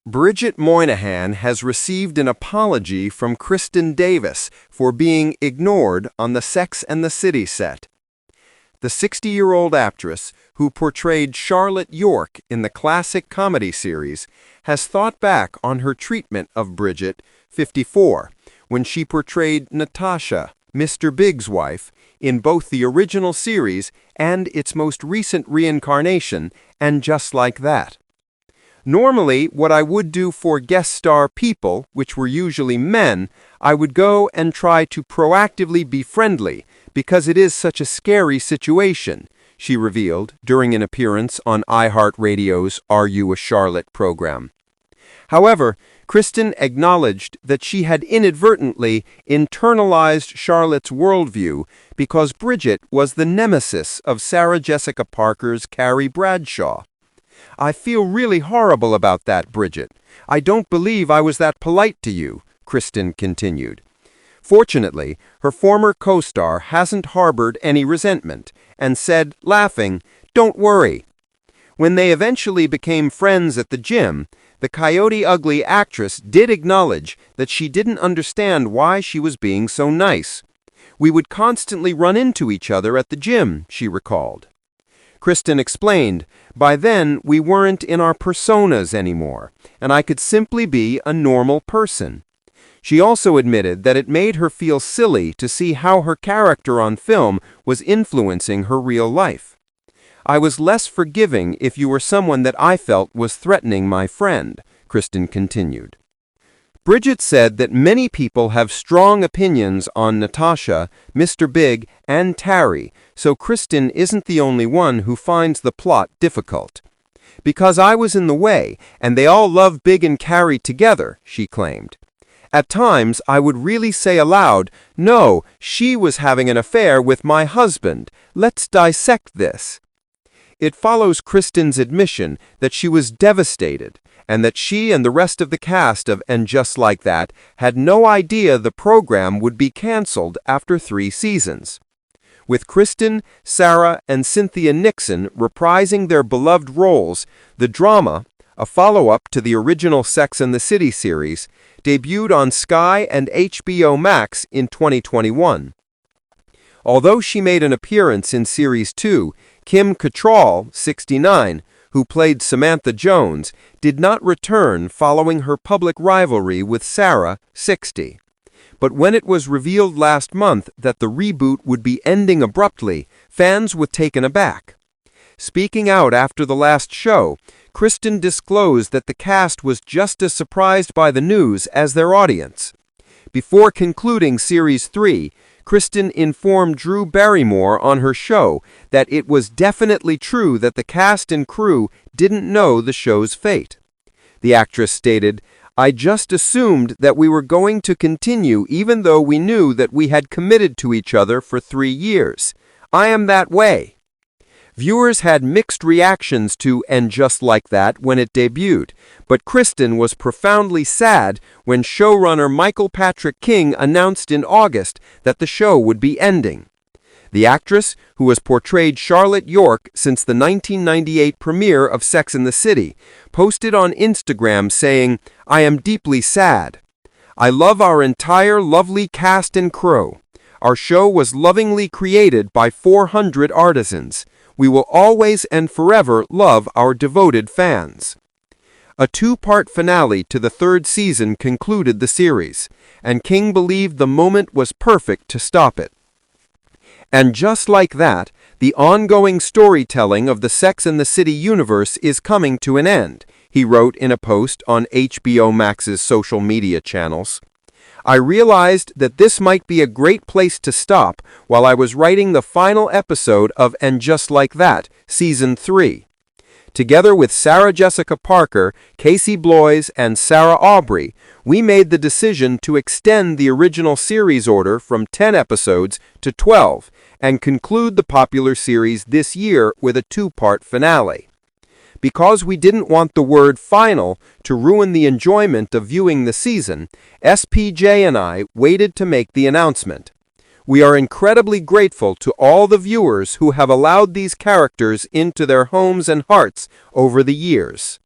Bridget Moynahan has received an apology from Kristin Davis for being ignored on the Sex and the City set. The 60-year-old actress, who portrayed Charlotte York in the classic comedy series, has thought back on her treatment of Bridget, 54, when she portrayed Natasha, Mr. Big's wife, in both the original series and its most recent reincarnation, And Just Like That. Normally, what I would do for guest star people, which were usually men, I would go and try to proactively be friendly, because it is such a scary situation, she revealed during an appearance on iHeartRadio's Are You a Charlotte program. However, Kristin acknowledged that she had inadvertently internalized Charlotte's worldview because Bridget was the nemesis of Sarah Jessica Parker's Carrie Bradshaw. "I feel really horrible about that, Bridget. I don't believe I was that polite to you," Kristin continued. Fortunately, her former co-star hasn't harbored any resentment and said, laughing, "Don't worry." When they eventually became friends at the gym, the Coyote Ugly actress did acknowledge that she didn't understand why she was being so nice. "We would constantly run into each other at the gym," she recalled. Kristin explained, "By then, we weren't in our personas anymore, and I could simply be a normal person." She also admitted that it made her feel silly to see how her character on film was influencing her real life. "I was less forgiving if you were someone that I felt was threatening my friend," Kristin continued. Bridget said that many people have strong opinions on Natasha, Mr. Big, and Tarry, so Kristin isn't the only one who finds the plot difficult. "Because I was in the way, and they all love Big and Carrie together," she claimed. "At times, I would really say aloud, 'No, she was having an affair with my husband. Let's dissect this.'" It follows Kristin's admission that she was devastated and that she and the rest of the cast of And Just Like That had no idea the program would be canceled after 3 seasons. With Kristin, Sarah, and Cynthia Nixon reprising their beloved roles, the drama, a follow-up to the original Sex and the City series, debuted on Sky and HBO Max in 2021. Although she made an appearance in Series 2, Kim Cattrall, 69, who played Samantha Jones, did not return following her public rivalry with Sarah, 60. But when it was revealed last month that the reboot would be ending abruptly, fans were taken aback. Speaking out after the last show, Kristin disclosed that the cast was just as surprised by the news as their audience. Before concluding Series 3, Kristin informed Drew Barrymore on her show that it was definitely true that the cast and crew didn't know the show's fate. The actress stated, "I just assumed that we were going to continue even though we knew that we had committed to each other for 3 years. I am that way." Viewers had mixed reactions to And Just Like That when it debuted, but Kristin was profoundly sad when showrunner Michael Patrick King announced in August that the show would be ending. The actress, who has portrayed Charlotte York since the 1998 premiere of Sex and the City, posted on Instagram saying, "I am deeply sad. I love our entire lovely cast and crew. Our show was lovingly created by 400 artisans. We will always and forever love our devoted fans." A 2-part finale to the 3rd season concluded the series, and King believed the moment was perfect to stop it. And just like that, the ongoing storytelling of the Sex and the City universe is coming to an end, he wrote in a post on HBO Max's social media channels. "I realized that this might be a great place to stop while I was writing the final episode of And Just Like That, Season 3. Together with Sarah Jessica Parker, Casey Bloys, and Sarah Aubrey, we made the decision to extend the original series order from 10 episodes to 12 and conclude the popular series this year with a 2-part finale. Because we didn't want the word final to ruin the enjoyment of viewing the season, SPJ and I waited to make the announcement. We are incredibly grateful to all the viewers who have allowed these characters into their homes and hearts over the years."